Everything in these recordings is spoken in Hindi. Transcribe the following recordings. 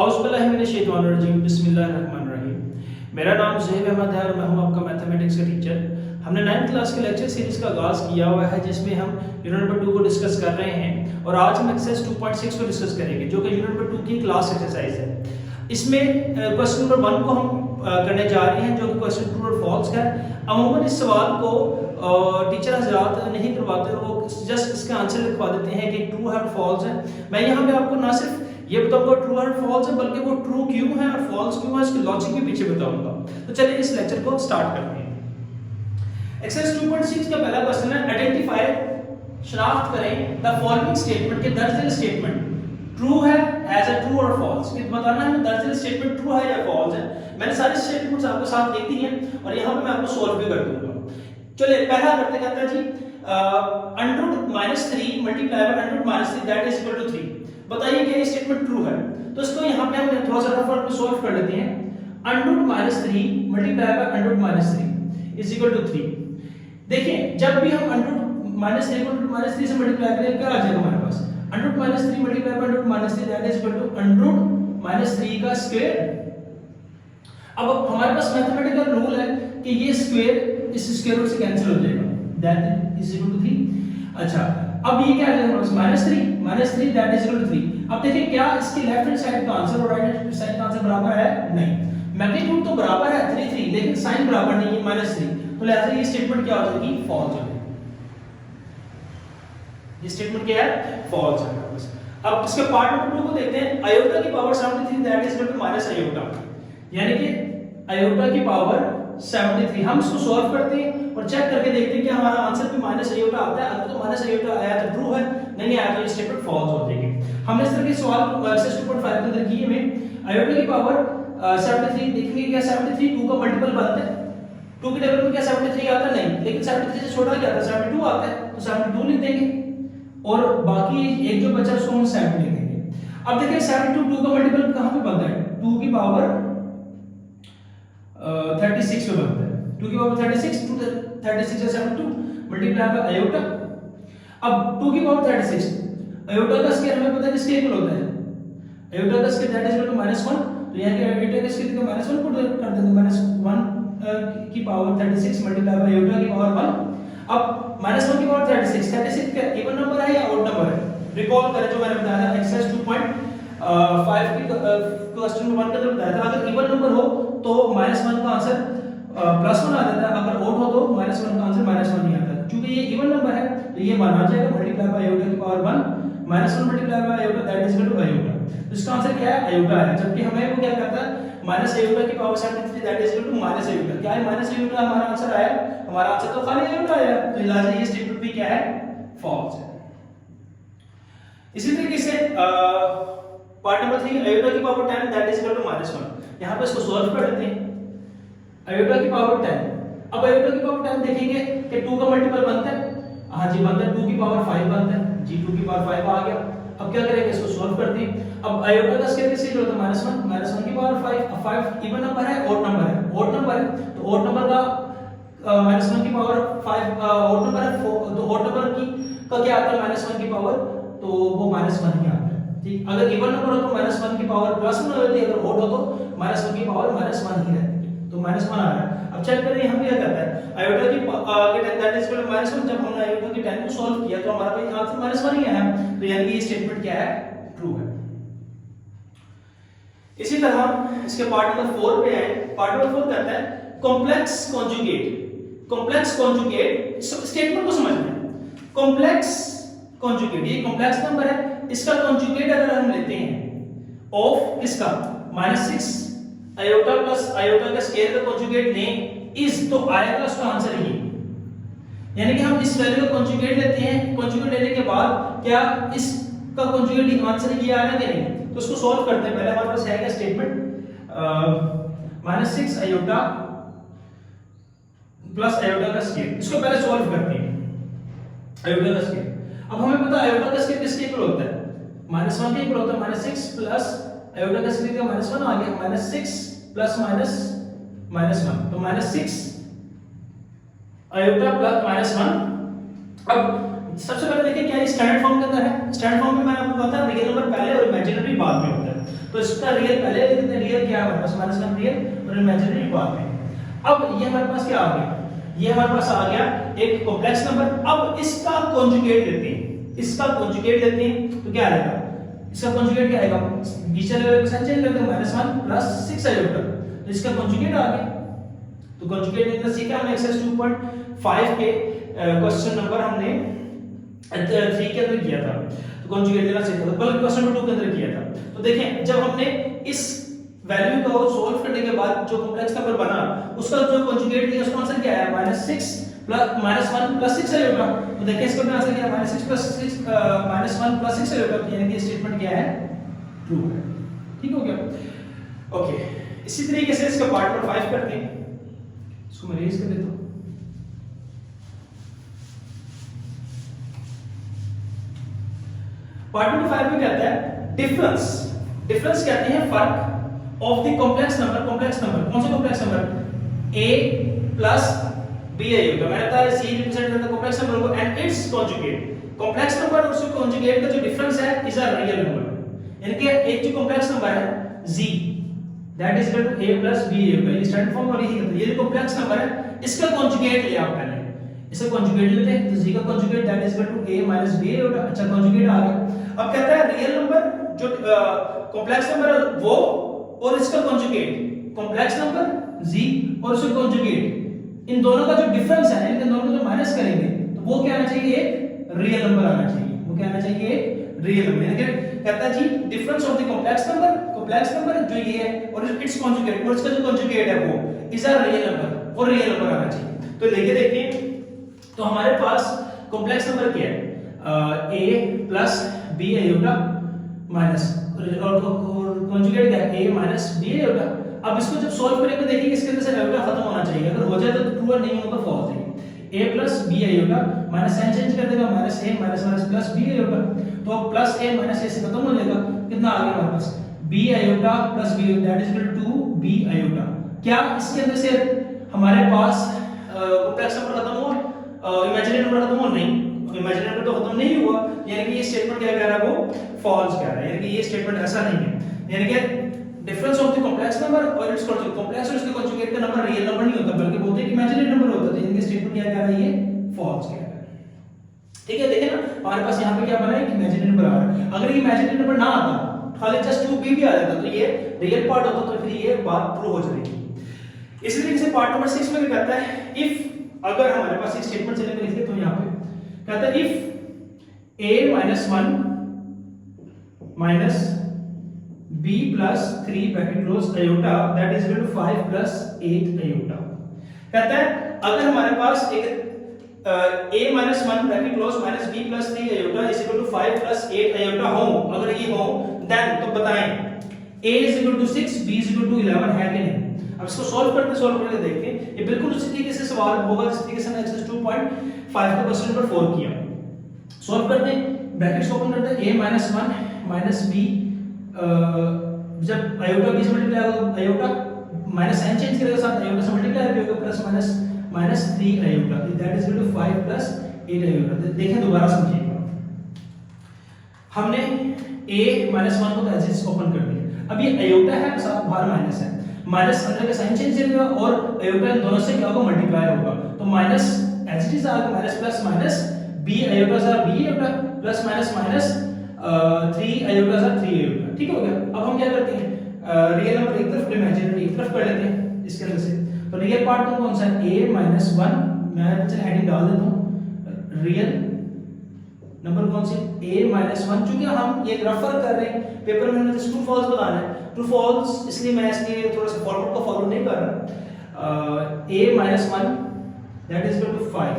बिस्मिल्लाहिर्रहमानिर्रहीम। मेरा नाम ज़ुहैब अहमद है और मैं हूं आपका मैथमेटिक्स का टीचर। हमने 9th क्लास के लेक्चर सीरीज़ का आगाज़ किया हुआ है जिसमें हम यूनिट नंबर 2 को डिस्कस कर रहे हैं और आज हम एक्सरसाइज 2.6 को डिस्कस करेंगे जो कि यूनिट नंबर 2 की क्लास एक्सरसाइज है। इसमें क्वेश्चन नंबर 1 को हम करने जा रहे हैं जो कि क्वेश्चन ट्रू और फॉल्स का है। अमूमन इस सवाल को टीचर हजरात नहीं करवाते, वो जस्ट इसका आंसर लिखवा देते हैं कि ट्रू है और फॉल्स है। मैं यहाँ पे आपको ना सिर्फ ये बताऊंगा ट्रू और फॉल्स है बल्कि वो ट्रू क्यों है और फॉल्स क्यों है इसके लॉजिक भी पीछे बताऊंगा। तो चलिए इस लेक्चर को स्टार्ट करते हैं। एक्सरसाइज 2.6 का पहला क्वेश्चन है आइडेंटिफाई, शनाख्त करें द फॉलोइंग स्टेटमेंट के दर्ज स्टेटमेंट ट्रू है एज अ ट्रू और फॉल्स। कि बताना है दर्ज स्टेटमेंट ट्रू है या फॉल्स है। मैंने सारे स्टेटमेंट्स आपके साथ लिख दी हैं और यहां पे मैं आपको सॉल्व भी कर दूंगा। चलिए पहला करते हैं जी √-3 multiply by √-3 that is equal to 3। बताइए कि ये स्टेटमेंट ट्रू है। तो इसको यहां पे हम थोड़ा सा रफ वर्क में सॉल्व कर लेते हैं। √-3 multiply by √-3 is equal to 3। देखिए जब भी हम √-3 को √-3 से मल्टीप्लाई करें क्या आ जाएगा हमारे पास √-3 multiply by √-3 that is equal to √-3 का स्क्वायर। अब हमारे पास मैथमेटिकल रूल है कि ये स्क्वायर इस स्क्वायर रूट से कैंसिल हो जाएगा दैट इज इक्वल टू 3। अच्छा अब ये क्या आ जाएगा हमारे पास -3 दैट इज इक्वल टू 3। अब देखिए क्या इसके लेफ्ट हैंड साइड का आंसर और राइट हैंड साइड का आंसर बराबर है? नहीं। मैग्नीट्यूड तो बराबर है 3 लेकिन साइन बराबर नहीं है -3, तो लिहाजा ये स्टेटमेंट क्या हो जाएगी? फॉल्स हो जाएगी। ये स्टेटमेंट क्या है? फॉल्स है। अब इसके पार्ट नंबर 2 को देखते हैं। आयोटा की power 73 that is equal to -iota, यानी कि आयोटा की पावर 73। हम इसको सॉल्व करते हैं और चेक करके देखते हैं कि हमारा आंसर भी -आयोटा आता है। अगर तो -आयोटा आया तो ट्रू है, नहीं आया तो ये स्टेटमेंट फॉल्स हो जाएगी। हमने इस तरह के सवाल एक्सरसाइज 2.5 के अंदर किए में आयोटा की पावर 73 देखेंगे क्या 73 2 का मल्टीपल बनता है। 2 के टेबल में क्या 73 आता है? नहीं, लेकिन 73 से छोटा क्या आता है? 72 आता है, तो 72 लिख देंगे और बाकी एक जो बचा उसको हम 7 लिख देंगे। अब देखिए 72 2 का मल्टीपल कहां पे बनता है? 2 की पावर 36 पे बनता है। 2 की पावर 36 36 से 72 मल्टीप्लाई बाय आयोटा। अब 2 की पावर 36 आयोटा का स्क्वायर हमें पता है किसके इक्वल होता है? आयोटा का square that is equal to -1, तो यहां के आयोटा का स्क्वायर को -1 पुट कर देंगे। -1 की पावर 36 मल्टीप्लाई बाय आयोटा की पावर 1। अब -1 की पावर 36 क्या इवन नंबर है या ऑड नंबर है? रिकॉल करें जो मैंने बताया था एक्सरसाइज 2.5 की क्वेश्चन नंबर 1 के अंदर बताया था। अगर इवन नंबर हो तो -1 का आंसर +1 आ जाता है, अगर ऑड हो तो -1 का आंसर -1 नहीं आता। क्योंकि ये इवन नंबर है तो ये माना जाएगा मल्टीप्लाई बाय आयोटा की power 1 -1 multiply by iota that is equal to iota. तो इसका आंसर क्या है? आयोटा है। जबकि हमें वो क्या करता है -आयोटा की power 73 that is equal to -iota. क्या है -आयोटा हमारा आंसर आया? हमारा आंसर तो खाली आयोटा आया, तो लिहाजा ये स्टेटमेंट भी क्या है? फॉल्स है। इसी तरीके से पार्ट नंबर 3 आयोटा की power 10 that is equal to -1। यहां पे इसको सॉल्व कर लेते हैं। आयोटा की पावर 10। अब आयोटा की पावर 10 देखेंगे कि 2 का मल्टीपल बनता है। हां जी बनता है। 2 की पावर 5 बनता है जी। 2 की पावर 5 आ गया। अब क्या करेंगे? इसको सॉल्व करते हैं। अब आयोटा का स्क्वायर किसके इक्वल होता है? -1 की पावर 5। अब 5 इवन नंबर है ऑड नंबर है? ऑड नंबर है, तो ऑड नंबर का -1 की पावर 5 ऑड नंबर है, तो ऑड नंबर की का क्या आता है? -1 की पावर, तो वो -1 ही आता है। ठीक, अगर इवन नंबर हो तो -1 की पावर +1 हो जाती है, अगर ऑड हो तो -1 की पावर -1 ही रहती है, तो -1 आ रहा है। अब चेक करें हम क्या करता है आयोटा की के 10 दैट इज इक्वल टू -1। जब हमने आयोटा की 10 को सॉल्व किया तो हमारा भी आंसर -1 ही आया, तो यानी कि ये स्टेटमेंट क्या है? ट्रू है। इसी तरह इसके पार्ट नंबर 4 पे आए। पार्ट नंबर 4 कहता है complex conjugate. Complex conjugate statement को समझना है। कॉम्प्लेक्स कॉन्जुगेट ये कॉम्प्लेक्स नंबर है, इसका कॉन्जुगेट अगर हम लेते हैं ऑफ इसका -6 आयोटा प्लस आयोटा का स्क्वायर का कॉन्जुगेट लें इज, तो आएगा उसका आंसर ये। यानी कि हम इस वैल्यू का कॉन्जुगेट लेते हैं, कॉन्जुगेट लेने के बाद क्या इसका कॉन्जुगेट आंसर ये आ रहा है कि नहीं? तो उसको सॉल्व करते हैं। पहले हमारे पास है क्या स्टेटमेंट -6 आयोटा प्लस आयोटा का स्क्वायर। इसको पहले सॉल्व करते हैं आयोटा का स्क्वायर। अब हमें पता है आयोटा का स्क्वायर किसके इक्वल होता है? -1 के इक्वल होता है। -6 प्लस आयोटा का स्क्वायर का -1 आ गया, -6 प्लस -1, तो -6 आयोटा प्लस -1। अब सबसे पहले देखिए क्या स्टैंडर्ड फॉर्म के अंदर है। स्टैंडर्ड फॉर्म में मैंने आपको बताया रियल नंबर पहले और इमेजिनरी बाद में होता है। है। तो इसका रियल पहले लिख देते हैं, रियल क्या है हमारे पास माइनस वन रियल और इमेजिनरी बाद में। अब ये हमारे पास क्या आ गया, ये हमारे पास आ गया एक कॉम्प्लेक्स नंबर। अब इसका कॉन्जुगेट लेते हैं, इसका कॉन्जुगेट लेते हैं तो क्या आएगा, इसका कॉन्जुगेट क्या आएगा, बीच वाले साइन चेंज करते हैं -1 प्लस 6 आएगा, तो इसका कॉन्जुगेट आ गया। तो कॉन्जुगेट लेना सीखा हमने एक्सरसाइज 2.5 के क्वेश्चन नंबर हमने 3 के अंदर किया था, तो कॉन्जुगेट लेना सीखा था, बल्कि क्वेश्चन नंबर 2 के अंदर किया था। तो देखें जब हमने इस वैल्यू को सॉल्व करने के बाद जो कॉम्प्लेक्स नंबर बना उसका जो कॉन्जुगेट लिया उसका आंसर क्या आया, -6 प्लस -1 प्लस 6 आएगा। तो देखिए इसका भी आंसर क्या है, -6 प्लस 6 -1 प्लस 6 आएगा, यानी कि स्टेटमेंट क्या है, ट्रू है। ठीक हो गया, ओके। इसी तरीके से इसका पार्ट नंबर 5 करते हैं, इसको मैं रेज कर देता हूं। पार्ट नंबर 5 में कहता है डिफरेंस, डिफरेंस कहते हैं फर्क of the complex number, complex number कौन सा complex number, a plus b है, मैंने बताया c रिप्रेजेंट करता है कॉम्प्लेक्स नंबर को and its conjugate. Complex number और उसके कॉन्जुगेट का जो डिफरेंस है इज अ रियल नंबर, यानी कि एक जो कॉम्प्लेक्स नंबर है g that is equal to a plus b होगा, ये स्टैंडर्ड फॉर्म और यही कहते हैं, ये जो कॉम्प्लेक्स नंबर है इसका कॉन्जुगेट लिया आप पहले, इसका कॉन्जुगेट लेते हैं तो g का conjugate that is equal to a minus b होगा। अच्छा कॉन्जुगेट आ गया। अब कहता है रियल नंबर जो कॉम्प्लेक्स नंबर है वो और इसका कॉन्जुगेट, कॉम्प्लेक्स नंबर g और उसका कॉन्जुगेट, इन दोनों का जो डिफरेंस है, इन दोनों को जो माइनस करेंगे तो वो क्या आना चाहिए, एक रियल नंबर आना चाहिए, वो क्या आना चाहिए, एक रियल नंबर। यानी कहता है जी difference of the complex number, complex number जो ये है और इट्स कॉन्जुगेट और इसका जो कॉन्जुगेट है वो इज अ रियल नंबर, वो रियल नंबर आना चाहिए। तो लेके देखते हैं, तो हमारे पास कॉम्प्लेक्स नंबर क्या है, a प्लस b आएगा माइनस और कॉन्जुगेट क्या है, a माइनस b आएगा। अब इसको जब सॉल्व करेंगे देखिए इसके अंदर से आयोटा खत्म होना चाहिए, अगर हो जाए तो ट्रू है, नहीं हो तो फॉल्स है। a प्लस b आएगा माइनस साइन चेंज कर देगा, minus a minus minus plus b आएगा, तो अब प्लस a माइनस a से खत्म हो जाएगा, कितना आ गया हमारे पास b iota plus b that is equal to b iota. क्या इसके अंदर से हमारे पास कॉम्प्लेक्स नंबर खत्म हुआ, इमेजिनरी नंबर खत्म हुआ, नहीं, इमेजिनरी नंबर तो खत्म नहीं हुआ, यानी कि ये स्टेटमेंट क्या कह रहा है, वो फॉल्स कह रहा है, यानी कि ये स्टेटमेंट ऐसा नहीं है, यानी कि difference of the complex number और इट्स कॉम्प्लेक्स और इसके कॉन्जुगेट का नंबर रियल नंबर नहीं होता बल्कि बोलते हैं कि इमेजिनरी नंबर होता है, यानी कि स्टेटमेंट क्या कह रहा है, ये फॉल्स कह रहा है। ठीक है, देखिए ना हमारे पास यहां पे क्या बना है कि इमेजिनरी नंबर आ रहा है, अगर ये इमेजिनरी नंबर ना आता खाली जस्ट 2b भी आ जाता तो ये रियल पार्ट होता, तो फिर ये बात ट्रू हो जाएगी। इसी तरीके से पार्ट नंबर 6 में क्या कहता है, इफ अगर हमारे पास एक स्टेटमेंट से लेकर लिखते तो यहां पे कहता है if a minus 1 minus b plus 3 bracket close iota that is equal to 5 plus 8 iota। कहता है अगर हमारे पास एक a minus 1 bracket close minus b plus 3 iota is equal to 5 plus 8 iota हो, अगर ये हो then तो बताएं a is equal to 6 b is equal to 11 है कि नहीं। अब इसको सॉल्व करके देखते हैं, ये बिल्कुल उसी तरीके से सवाल होगा जिस तरीके से हमने एक्सरसाइज 2.5 का क्वेश्चन नंबर 4 किया। सॉल्व करते हैं, ब्रैकेट्स ओपन करते हैं, a minus 1 minus b जब आयोटा b से मल्टीप्लाई होगा आयोटा माइनस साइन चेंज करेगा साथ आयोटा से मल्टीप्लाई भी होगा plus minus minus 3 iota that is equal to 5 plus 8 iota. देखें दोबारा समझिएगा, हमने a minus 1 को एज इट इज ओपन कर दिया, अब ये आयोटा है साथ बाहर माइनस है, माइनस अंदर का साइन चेंज करेगा और आयोटा इन दोनों से क्या होगा मल्टीप्लाई होगा, तो माइनस एज इट इज आ गया minus plus minus b iota सा b iota plus minus minus 3 iota सा 3 आयोटा। ठीक हो गया। अब हम क्या करते हैं, रियल नंबर एक तरफ इमेजिनरी एक तरफ कर लेते हैं इसके अंदर से, तो रियल पार्ट तो कौन सा है, a minus 1, मैं चल हेडिंग डाल देता हूं, रियल नंबर कौन से a minus 1, क्योंकि हम ये रेफर कर रहे हैं पेपर में, हमें ट्रू फॉल्स बताना है, ट्रू फॉल्स इसलिए मैं इसके थोड़ा सा फॉर्मेट को फॉलो नहीं कर रहा। a minus 1 that is equal to 5,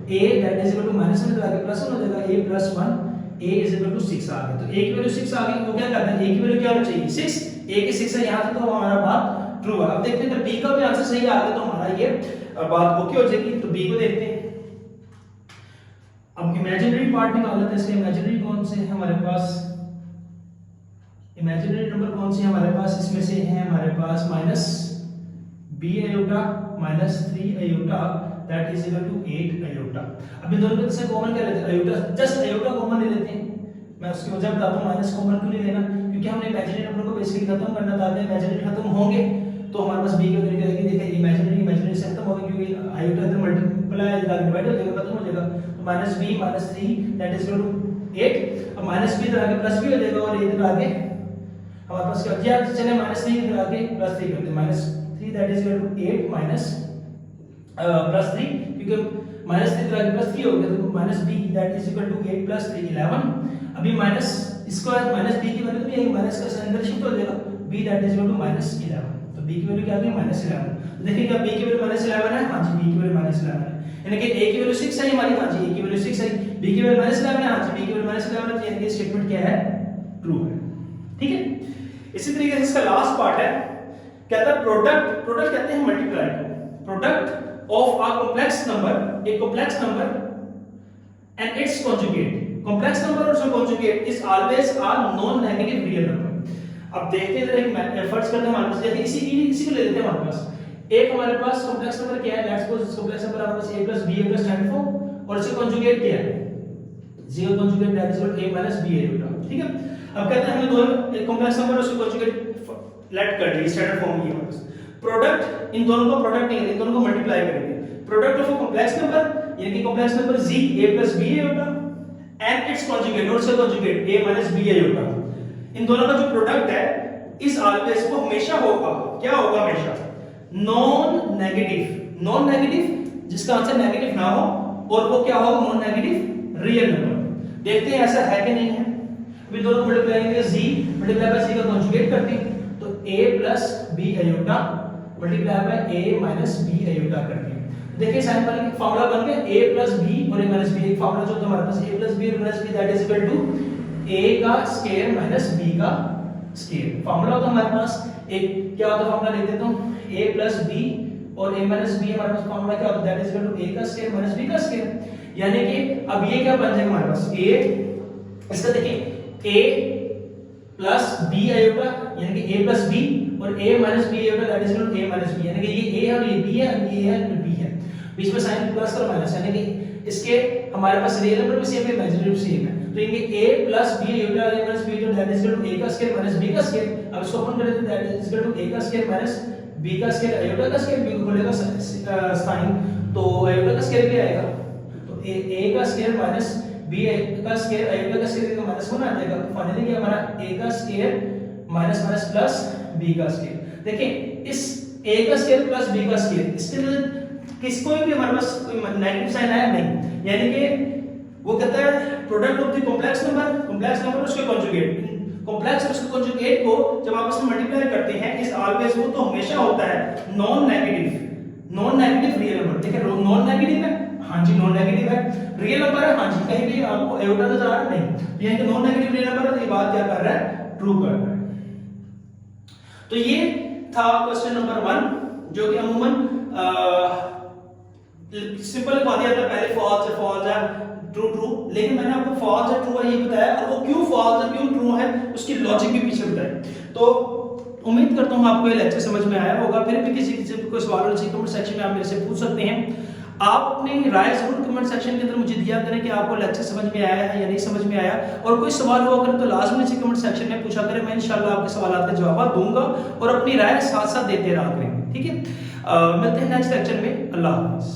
a that is equal to minus में लगा के प्लस हो जाएगा, a plus 1 a is equal to 6 आ गया, तो a की वैल्यू 6 आ गई, वो क्या करते हैं a की वैल्यू क्या होनी चाहिए 6, a की 6 है यहां तक तो हमारा बात ट्रू है। अब देखते हैं तो b का भी आंसर सही आ गया तो हमारा ये बात ओके हो जाएगी, तो b को देखते हैं। अब इमेजिनरी पार्ट निकाल लेते हैं, इसके इमेजिनरी कौन से है हमारे पास, इमेजिनरी नंबर कौन से है हमारे पास, इसमें से है हमारे पास minus b iota minus 3 iota that is equal to 8 iota. अब इन दोनों में से कॉमन क्या लेते हैं, आयोटा, जस्ट आयोटा कॉमन ले लेते हैं, मैं उसकी वजह बताता हूं माइनस कॉमन क्यों नहीं लेना, क्योंकि हमने इमेजिनरी नंबर को बेसिकली खत्म करना था, इमेजिनरी खत्म होंगे तो हमारे पास b की वैल्यू क्या आएगी, देखिए इमेजिनरी से खत्म होगी क्योंकि आयोटा इधर मल्टीप्लाई इधर डिवाइड हो जाएगा, खत्म हो जाएगा, तो -b -3 that is equal to 8। अब -b इधर आगे प्लस भी हो जाएगा और इधर आगे हमारे पास क्या बचा, चले -3 इधर आगे +3 करते हैं, -3 that is equal to 8 minus +3 क्योंकि -3 इधर आगे +3 हो गया तो -b that is equal to 8 + 3 11। अभी माइनस इसको -b की वैल्यू तो ये माइनस का अंदर शिफ्ट हो जाएगा, b that is equal to -11, तो b की वैल्यू क्या आ गई -11। तो देखिए क्या b की वैल्यू -11 है, हां जी b की वैल्यू -11 है, यानी कि a की वैल्यू 6 है हमारी, हां जी a की वैल्यू 6 है, b की वैल्यू -11 है, हां जी b की वैल्यू -11 है, यानी कि स्टेटमेंट क्या है, ट्रू है। ठीक है, इसी तरीके से इसका लास्ट पार्ट है, कहता है प्रोडक्ट कहते हैं मल्टीप्लाई को, product of a complex number, एक complex number and its conjugate, complex number और उसका conjugate is always a non negative real number. अब देखते हैं एक एफर्ट्स करते हैं हमारे पास, जैसे इसी को ले लेते हैं हमारे पास, एक हमारे पास कॉम्प्लेक्स नंबर क्या है, लेट्स सपोज इस कॉम्प्लेक्स नंबर हमारे पास a + b a + 10 और इसका कॉन्जुगेट क्या है, 0 conjugate that is equal a - b a। ठीक है, अब कहते हैं हमने दोनों एक कॉम्प्लेक्स नंबर और उसका कॉन्जुगेट लेट कर दिया, स्टैंडर्ड फॉर्म ये हमारे पास, प्रोडक्ट इन दोनों का प्रोडक्ट नहीं है, इन दोनों को मल्टीप्लाई करेंगे, product of a complex number यानी कि complex number g a + b a होगा एंड इट्स कॉन्जुगेट और उसका कॉन्जुगेट a - b a होगा, इन दोनों का जो प्रोडक्ट है इस ऑलवेज को हमेशा होगा, क्या होगा, हमेशा नॉन नेगेटिव जिसका आंसर नेगेटिव ना हो, और वो क्या होगा, नॉन नेगेटिव रियल नंबर। देखते हैं ऐसा है कि नहीं है। अभी दोनों मल्टीप्लाई करेंगे, g मल्टीप्लाई बाय c का कॉन्जुगेट करते हैं तो a + b iota multiply by a - b iota करते हैं, देखिए साइन पर फार्मूला बन गया a + b और a - b, एक फार्मूला जो था हमारे पास a + b और a - b that is equal to a का स्क्वायर माइनस b का स्क्वायर। फार्मूला होता है हमारे पास एक, क्या होता है फार्मूला लिख देता हूं, a + b और a - b हमारे पास फार्मूला क्या होता है, that is equal to a का स्क्वायर माइनस b का स्क्वायर, यानी कि अब ये क्या बन जाएगा हमारे पास a, इसका देखिए a + b आयोटा यानी कि a + b और a - b iota that is equal to a - b, यानी कि ये a है और ये b है, ये है और b है, बीच में साइन प्लस और माइनस, यानी कि इसके हमारे पास रियल नंबर भी सेम है, इमेजिनरी भी सेम है, तो ये a + b iota a - b तो that is equal to a का स्क्वायर माइनस b का स्क्वायर। अब इसको ओपन कर देते हैं, that is equal to a का स्क्वायर माइनस b का स्क्वायर आयोटा का स्क्वायर, b को खोलेगा साइन तो आयोटा का स्क्वायर क्या आएगा, तो a का स्क्वायर माइनस b का स्क्वायर आयोटा का स्क्वायर का माइनस होना आ जाएगा, तो फाइनली क्या हमारा a का square minus minus plus b का स्क्वायर। देखिए इस a का स्क्वायर प्लस b का स्क्वायर, इसके लिए किसको भी हमारे पास कोई नेगेटिव साइन आया नहीं, यानी कि वो कहता है product of the complex number उसके कॉन्जुगेट, कॉम्प्लेक्स और उसके कॉन्जुगेट को जब आपस में मल्टीप्लाई करते हैं इस ऑलवेज वो तो हमेशा होता है नॉन नेगेटिव रियल नंबर। देखिए नॉन नेगेटिव है, हां जी नॉन नेगेटिव है, रियल नंबर है, हां जी कहीं भी आपको आयोटा नजर आ रहा नहीं, यानी कि नॉन नेगेटिव रियल नंबर है, तो ये बात क्या कर रहा है, ट्रू कर रहा है। तो ये था क्वेश्चन नंबर 1 जो कि अमूमन सिंपल लिखवा दिया था, पहले फॉल्स है ट्रू, लेकिन मैंने आपको फॉल्स है ट्रू है ये बताया, और वो क्यों फॉल्स है क्यों ट्रू है उसकी लॉजिक भी पीछे बताई। तो उम्मीद करता हूं आपको ये लेक्चर समझ में आया होगा। फिर भी किसी से कोई सवाल हो तो कमेंट सेक्शन में आप मेरे से पूछ सकते हैं। आप अपनी राय जरूर कमेंट सेक्शन के अंदर मुझे दिया करें कि आपको लेक्चर समझ में आया है या नहीं समझ में आया, और कोई सवाल हुआ करें तो लाजमी से कमेंट सेक्शन में पूछा करें, मैं इंशाल्लाह आपके सवालों के जवाब दूंगा और अपनी राय साथ साथ देते रहा करें। ठीक है, मिलते हैं नेक्स्ट लेक्चर में। अल्लाह हाफिज़।